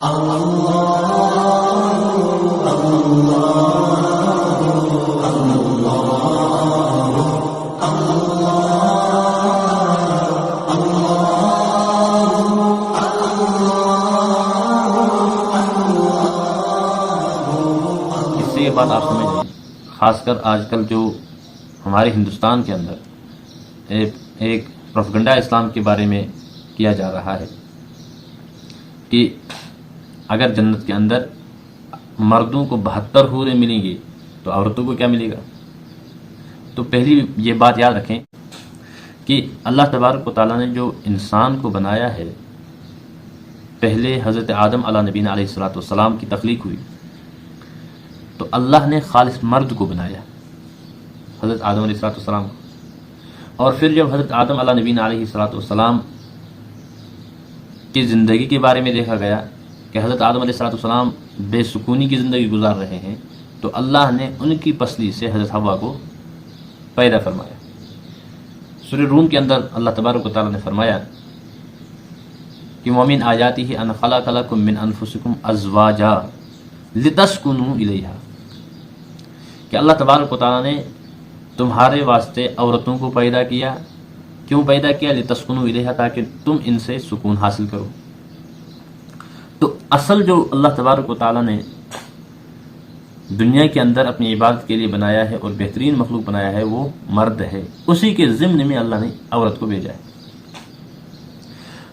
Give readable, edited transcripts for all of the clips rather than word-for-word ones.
یہ بات آپ سمجھ لیں، خاص کر آج کل جو ہمارے ہندوستان کے اندر ایک پروپیگنڈا اسلام کے بارے میں کیا جا رہا ہے کہ اگر جنت کے اندر مردوں کو 72 حوریں ملیں گی تو عورتوں کو کیا ملے گا؟ تو پہلی یہ بات یاد رکھیں کہ اللہ تبارک و تعالیٰ نے جو انسان کو بنایا ہے، پہلے حضرت آدم علیہ نبینا علیہ الصلوۃ والسلام کی تخلیق ہوئی تو اللہ نے خالص مرد کو بنایا، حضرت آدم علیہ الصلوۃ والسلام کو۔ اور پھر جب حضرت آدم علیہ نبینا علیہ الصلوۃ والسلام کی زندگی کے بارے میں دیکھا گیا کہ حضرت آدم علیہ الصلوۃ والسلام بے سکونی کی زندگی گزار رہے ہیں، تو اللہ نے ان کی پسلی سے حضرت حوا کو پیدا فرمایا۔ سورہ روم کے اندر اللہ تبارک و تعالیٰ نے فرمایا کہ وَمِنْ آیَاتِهِ أَنْ خَلَقَ لَكُم مِّنْ أَنفُسِكُمْ أَزْوَاجًا لِتَسْكُنُوا إِلَيْهَا، کہ اللہ تبارک و تعالیٰ نے تمہارے واسطے عورتوں کو پیدا کیا۔ کیوں پیدا کیا؟ لِتَسْكُنُوا إِلَيْهَا، تاکہ تم ان سے سکون حاصل کرو۔ تو اصل جو اللہ تبارک و تعالیٰ نے دنیا کے اندر اپنی عبادت کے لیے بنایا ہے اور بہترین مخلوق بنایا ہے وہ مرد ہے، اسی کے ضمن میں اللہ نے عورت کو بھیجا ہے۔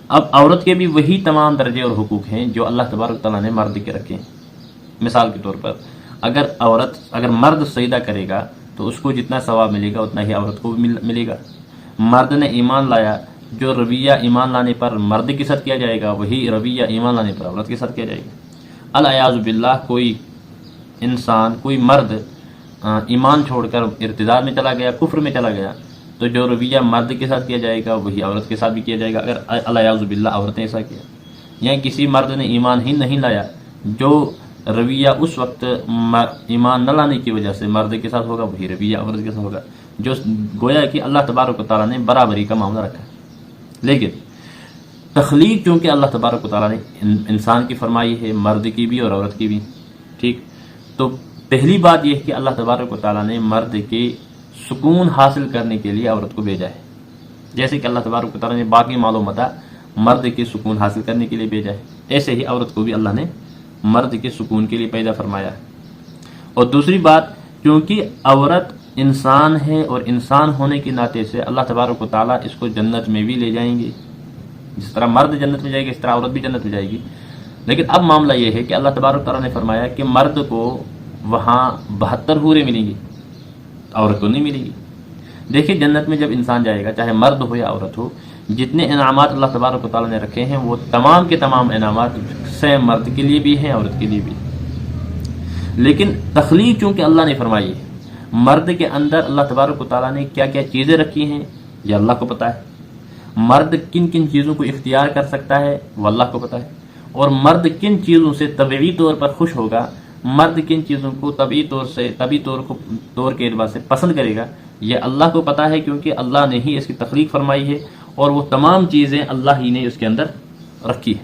اب عورت کے بھی وہی تمام درجے اور حقوق ہیں جو اللہ تبارک و تعالیٰ نے مرد کے رکھے ہیں۔ مثال کے طور پر اگر مرد سجدہ کرے گا تو اس کو جتنا ثواب ملے گا اتنا ہی عورت کو بھی ملے گا۔ مرد نے ایمان لایا، جو رویہ ایمان لانے پر مرد کے ساتھ کیا جائے گا وہی رویہ ایمان لانے پر عورت کے ساتھ کیا جائے گا۔ العیاذ باللہ، کوئی مرد ایمان چھوڑ کر ارتداد میں چلا گیا، کفر میں چلا گیا، تو جو رویہ مرد کے ساتھ کیا جائے گا وہی عورت کے ساتھ بھی کیا جائے گا اگر العیاذ باللہ عورت نے ایسا کیا۔ یا کسی مرد نے ایمان ہی نہیں لایا، جو رویہ اس وقت ایمان نہ لانے کی وجہ سے مرد کے ساتھ ہوگا وہی رویہ عورت کے ساتھ ہوگا، جو گویا کہ اللہ تبارک و تعالیٰ نے برابری کا معاملہ رکھا ہے۔ لیکن تخلیق چونکہ اللہ تبارک و تعالیٰ نے انسان کی فرمائی ہے، مرد کی بھی اور عورت کی بھی، ٹھیک؟ تو پہلی بات یہ ہے کہ اللہ تبارک و تعالیٰ نے مرد کے سکون حاصل کرنے کے لیے عورت کو بھیجا ہے، جیسے کہ اللہ تبارک و تعالیٰ نے باقی معلومات مرد کے سکون حاصل کرنے کے لیے بھیجا ہے، ایسے ہی عورت کو بھی اللہ نے مرد کے سکون کے لیے پیدا فرمایا ہے۔ اور دوسری بات، کیونکہ عورت انسان ہے اور انسان ہونے کے ناطے سے اللہ تبارک و تعالیٰ اس کو جنت میں بھی لے جائیں گے، جس طرح مرد جنت میں جائے گا اس طرح عورت بھی جنت میں جائے گی۔ لیکن اب معاملہ یہ ہے کہ اللہ تبارک و تعالیٰ نے فرمایا کہ مرد کو وہاں 72 حوریں ملیں گی، عورت کو نہیں ملے گی۔ دیکھیں جنت میں جب انسان جائے گا، چاہے مرد ہو یا عورت ہو، جتنے انعامات اللہ تبارک و تعالیٰ نے رکھے ہیں وہ تمام کے تمام انعامات سیم مرد کے لیے بھی ہیں عورت کے لیے بھی۔ لیکن تخلیق چونکہ اللہ نے فرمائی ہے، مرد کے اندر اللہ تبارک و تعالیٰ نے کیا کیا چیزیں رکھی ہیں یہ اللہ کو پتہ ہے۔ مرد کن کن چیزوں کو اختیار کر سکتا ہے وہ اللہ کو پتہ ہے، اور مرد کن چیزوں سے طبعی طور پر خوش ہوگا، مرد کن چیزوں کو طبعی طور کے اعتبار سے پسند کرے گا یہ اللہ کو پتہ ہے، کیونکہ اللہ نے ہی اس کی تخلیق فرمائی ہے اور وہ تمام چیزیں اللہ ہی نے اس کے اندر رکھی ہے۔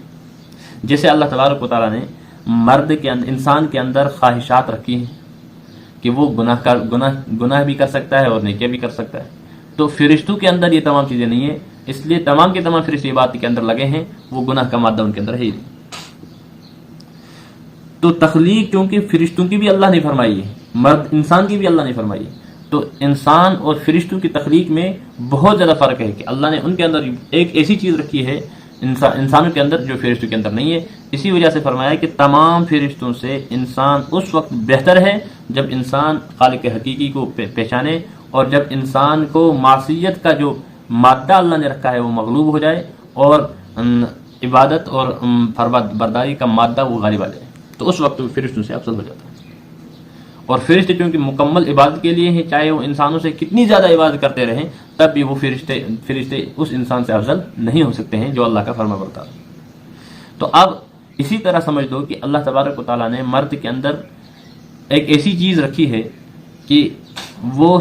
جیسے اللہ تبارک و تعالیٰ نے مرد کے اندر، انسان کے اندر خواہشات رکھی ہیں کہ وہ گناہ بھی کر سکتا ہے اور نیکیاں بھی کر سکتا ہے، تو فرشتوں کے اندر یہ تمام چیزیں نہیں ہیں، اس لیے تمام کے تمام فرشتے یہ بات کے اندر لگے ہیں، وہ گناہ کا مادہ ان کے اندر ہے ہی نہیں۔ تو تخلیق کیونکہ فرشتوں کی بھی اللہ نے فرمائی ہے، مرد انسان کی بھی اللہ نے فرمائی ہے، تو انسان اور فرشتوں کی تخلیق میں بہت زیادہ فرق ہے کہ اللہ نے ان کے اندر ایک ایسی چیز رکھی ہے انسانوں کے اندر جو فرشتوں کے اندر نہیں ہے۔ اسی وجہ سے فرمایا کہ تمام فرشتوں سے انسان اس وقت بہتر ہے جب انسان خالق حقیقی کو پہچانے، اور جب انسان کو معصیت کا جو مادہ اللہ نے رکھا ہے وہ مغلوب ہو جائے اور عبادت اور فرمانبرداری کا مادہ وہ غالب آ جائے، تو اس وقت وہ فرشتوں سے افضل ہو جاتا ہے۔ اور فرشتے چونکہ مکمل عبادت کے لیے ہیں، چاہے وہ انسانوں سے کتنی زیادہ عبادت کرتے رہیں تب بھی وہ فرشتے اس انسان سے افضل نہیں ہو سکتے ہیں جو اللہ کا فرما بردار۔ تو اب اسی طرح سمجھ لو کہ اللہ تبارک و تعالیٰ نے مرد کے اندر ایک ایسی چیز رکھی ہے کہ وہ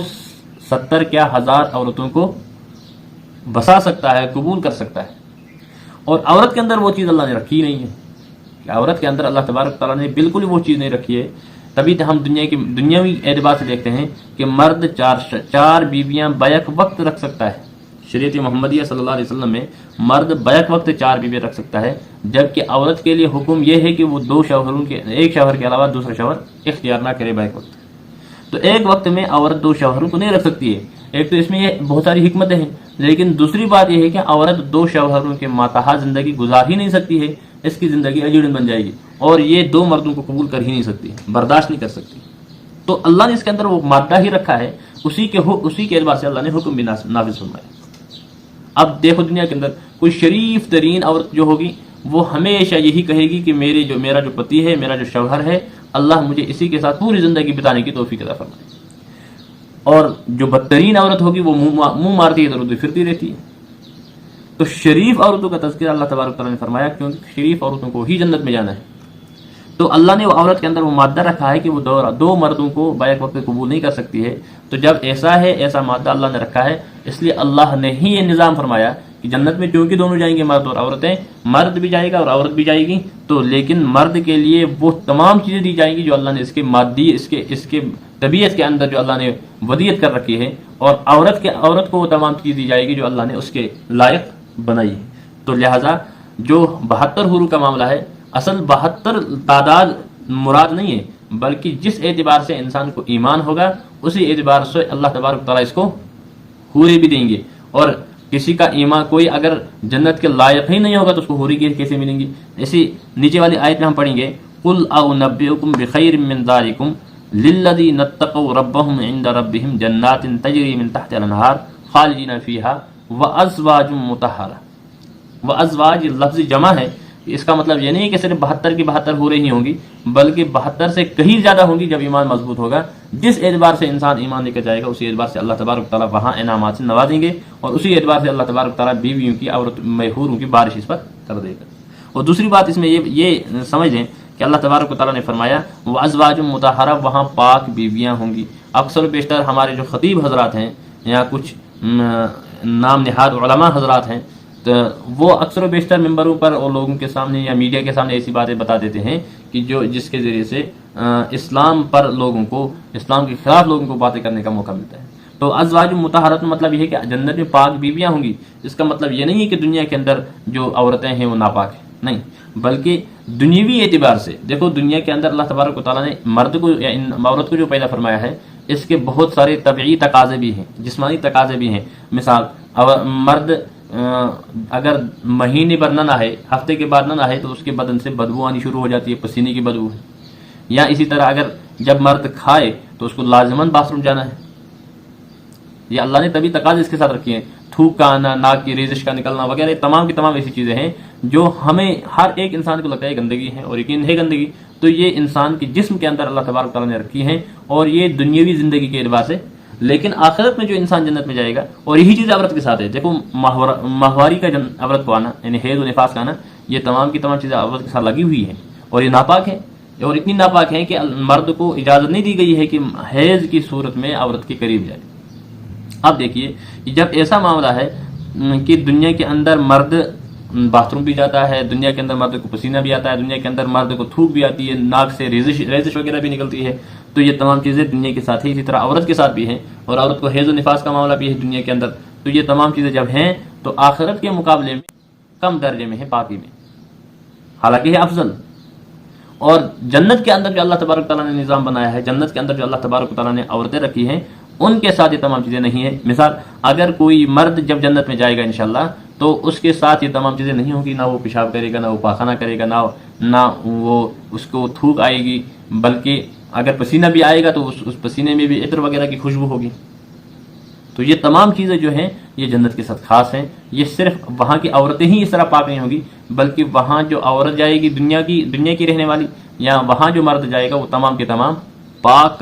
70 کیا ہزار عورتوں کو بسا سکتا ہے، قبول کر سکتا ہے، اور عورت کے اندر وہ چیز اللہ نے رکھی نہیں ہے۔ کہ عورت کے اندر اللہ تبارک تعالیٰ نے بالکل وہ چیز نہیں رکھی ہے. تبھی تو ہم دنیاوی اعتبار سے دیکھتے ہیں کہ مرد چار بیویاں بیک وقت رکھ سکتا ہے. شریعت محمدیہ صلی اللہ علیہ وسلم میں مرد بیک وقت 4 بیویاں رکھ سکتا ہے، جبکہ عورت کے لیے حکم یہ ہے کہ وہ 2 شوہروں کے ایک شوہر کے علاوہ دوسرا شوہر اختیار نہ کرے بیک وقت. تو ایک وقت میں عورت 2 شوہروں کو نہیں رکھ سکتی ہے. ایک تو اس میں یہ بہت ساری حکمتیں ہیں، لیکن دوسری بات یہ ہے کہ عورت 2 شوہروں کے ماتحت زندگی گزار ہی نہیں سکتی ہے. اس کی زندگی اجڑن بن جائے گی اور یہ 2 مردوں کو قبول کر ہی نہیں سکتی، برداشت نہیں کر سکتی. تو اللہ نے اس کے اندر وہ مادہ ہی رکھا ہے، اسی کے اعتبار سے اللہ نے حکم بھی نافذ فرمایا. اب دیکھو دنیا کے اندر کوئی شریف ترین عورت جو ہوگی وہ ہمیشہ یہی کہے گی کہ میرا جو پتی ہے، میرا جو شوہر ہے، اللہ مجھے اسی کے ساتھ پوری زندگی بتانے کی توفیق عطا فرمائے. اور جو بدترین عورت ہوگی وہ منہ مارتی ادھر ادھر پھرتی رہتی ہے. تو شریف عورتوں کا تذکرہ اللہ تبارک تعالیٰ نے فرمایا، کیونکہ شریف عورتوں کو ہی جنت میں جانا ہے. تو اللہ نے وہ عورت کے اندر وہ مادہ رکھا ہے کہ وہ 2 مردوں کو بیک وقت قبول نہیں کر سکتی ہے. تو جب ایسا مادہ اللہ نے رکھا ہے، اس لیے اللہ نے ہی یہ نظام فرمایا کہ جنت میں چونکہ دونوں جائیں گے، مرد اور عورتیں، مرد بھی جائے گا اور عورت بھی جائے گی، تو لیکن مرد کے لیے وہ تمام چیزیں دی جائیں گی جو اللہ نے اس کے مادی اس کے طبیعت کے اندر جو اللہ نے ودیت کر رکھی ہے، اور عورت کو وہ تمام چیز دی جائے گی جو اللہ نے اس کے لائق بنائی ہے. تو لہٰذا جو 72 حور کا معاملہ ہے، اصل 72 تعداد مراد نہیں ہے، بلکہ جس اعتبار سے انسان کو ایمان ہوگا اسی اعتبار سے اللہ تبارک تعالیٰ اس کو حوریں بھی دیں گے. اور کسی کا ایمان کوئی اگر جنت کے لائق ہی نہیں ہوگا تو اس کو حوری کیسے ملیں گی؟ اسی نیچے والی آیت میں ہم پڑھیں گے، قل اؤنبئکم بخیر من ذالکم للذین اتقوا ربهم عند ربهم جنات تجری من تحتها الانہار خالدین فیہا وازواج مطہرہ. وازواج لفظ جمع ہے، اس کا مطلب یہ نہیں کہ صرف 72 کی 72 حوریں ہی ہوں گی، بلکہ 72 سے کہیں زیادہ ہوں گی جب ایمان مضبوط ہوگا. جس اعتبار سے انسان ایمان لے کر جائے گا اسی اعتبار سے اللہ تبارک تعالیٰ وہاں انعامات سے نوازیں گے، اور اسی اعتبار سے اللہ تبارک تعالیٰ بیویوں کی حوروں کی بارش اس پر کر دے گا. اور دوسری بات اس میں یہ سمجھ لیں کہ اللہ تبارک تعالیٰ نے فرمایا وازواج مطہرہ، وہاں پاک بیویاں ہوں گی. اکثر و بیشتر ہمارے جو خطیب حضرات ہیں یا کچھ نام نہاد علماء حضرات ہیں، تو وہ اکثر و بیشتر ممبروں پر اور لوگوں کے سامنے یا میڈیا کے سامنے ایسی باتیں بتا دیتے ہیں کہ جس کے ذریعے سے اسلام پر لوگوں کو، اسلام کے خلاف لوگوں کو باتیں کرنے کا موقع ملتا ہے. تو ازواج مطہرات مطلب یہ ہے کہ جنت میں پاک بیویاں ہوں گی. اس کا مطلب یہ نہیں ہے کہ دنیا کے اندر جو عورتیں ہیں وہ ناپاک ہیں، نہیں، بلکہ دنیوی اعتبار سے دیکھو دنیا کے اندر اللہ تبارک و تعالیٰ نے مرد کو یا عورت کو جو پیدا فرمایا ہے، اس کے بہت سارے طبعی تقاضے بھی ہیں، جسمانی تقاضے بھی ہیں. مثال مرد اگر مہینے بھر نہ نہائے، ہفتے کے بعد نہ نہائے تو اس کے بدن سے بدبو آنی شروع ہو جاتی ہے، پسینے کی بدبو ہے. یا اسی طرح اگر جب مرد کھائے تو اس کو لازماً باتھ روم جانا ہے. یہ اللہ نے تبھی تقاضے اس کے ساتھ رکھے ہیں. تھوک کا آنا، ناک کی ریزش کا نکلنا وغیرہ تمام کی تمام ایسی چیزیں ہیں جو ہمیں ہر ایک انسان کو لگتا ہے گندگی ہے، اور یقین ہے گندگی. تو یہ انسان کے جسم کے اندر اللہ تبارک تعالیٰ نے رکھی ہیں، اور یہ دنیاوی زندگی کے اعتبار سے. لیکن آخرت میں جو انسان جنت میں جائے گا، اور یہی چیز عورت کے ساتھ ہے. دیکھو ماہواری کا عورت کو آنا، یعنی حیض و نفاس کا آنا، یہ تمام کی تمام چیزیں عورت کے ساتھ لگی ہوئی ہیں، اور یہ ناپاک ہے، اور اتنی ناپاک ہے کہ مرد کو اجازت نہیں دی گئی ہے کہ حیض کی صورت میں عورت کے قریب جائے. اب دیکھیے جب ایسا معاملہ ہے کہ دنیا کے اندر مرد باتھ روم بھی جاتا ہے، دنیا کے اندر مرد کو پسینہ بھی آتا ہے، دنیا کے اندر مرد کو تھوک بھی آتی ہے، ناک سے ریزش وغیرہ بھی نکلتی ہے، تو یہ تمام چیزیں دنیا کے ساتھ ہی اسی طرح عورت کے ساتھ بھی ہیں، اور عورت کو حیض و نفاس کا معاملہ بھی ہے دنیا کے اندر. تو یہ تمام چیزیں جب ہیں تو آخرت کے مقابلے میں کم درجے میں ہے پاکی میں، حالانکہ ہے افضل. اور جنت کے اندر جو اللہ تبارک تعالیٰ نے نظام بنایا ہے، جنت کے اندر جو اللہ تبارک تعالیٰ نے عورتیں رکھی ہیں، ان کے ساتھ یہ تمام چیزیں نہیں ہیں. مثال اگر کوئی مرد جب جنت میں جائے گا انشاءاللہ تو اس کے ساتھ یہ تمام چیزیں نہیں ہوں گی. نہ وہ پیشاب کرے گا، نہ وہ پاخانہ کرے گا، نہ وہ اس کو تھوک آئے گی، بلکہ اگر پسینہ بھی آئے گا تو اس پسینے میں بھی عطر وغیرہ کی خوشبو ہوگی. تو یہ تمام چیزیں جو ہیں یہ جنت کے ساتھ خاص ہیں. یہ صرف وہاں کی عورتیں ہی اس طرح پاک نہیں ہوں گی، بلکہ وہاں جو عورت جائے گی دنیا کی رہنے والی، یا وہاں جو مرد جائے گا وہ تمام کے تمام پاک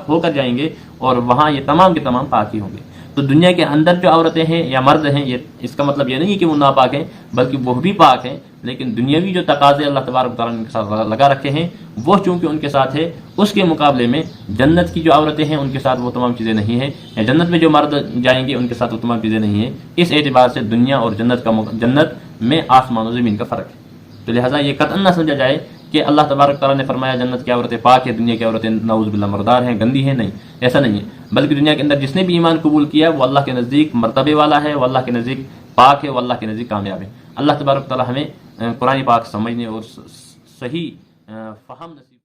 ہو کر جائیں گے، اور وہاں یہ تمام کے تمام پاک ہی ہوں گے. تو دنیا کے اندر جو عورتیں ہیں یا مرد ہیں، یہ اس کا مطلب یہ نہیں کہ وہ ناپاک ہیں، بلکہ وہ بھی پاک ہیں. لیکن دنیاوی جو تقاضے اللہ تبارک تعالیٰ نے ان کے ساتھ لگا رکھے ہیں، وہ چونکہ ان کے ساتھ ہے، اس کے مقابلے میں جنت کی جو عورتیں ہیں ان کے ساتھ وہ تمام چیزیں نہیں ہیں، یا جنت میں جو مرد جائیں گے ان کے ساتھ وہ تمام چیزیں نہیں ہیں. اس اعتبار سے دنیا اور جنت میں آسمان و زمین کا فرق ہے. تو تو لہٰذا یہ قطعاً نہ سمجھا جائے کہ اللہ تبارک تعالیٰ نے فرمایا جنت کی عورتیں پاک ہے، دنیا کی عورتیں نعوذ باللہ مردار ہیں، گندی ہیں. نہیں، ایسا نہیں ہے. بلکہ دنیا کے اندر جس نے بھی ایمان قبول کیا وہ اللہ کے نزدیک مرتبے والا ہے، وہ اللہ کے نزدیک پاک ہے، وہ اللہ کے نزدیک کامیاب ہے. اللہ تبارک تعالیٰ ہمیں قرآن پاک سمجھنے اور صحیح فہم نصیب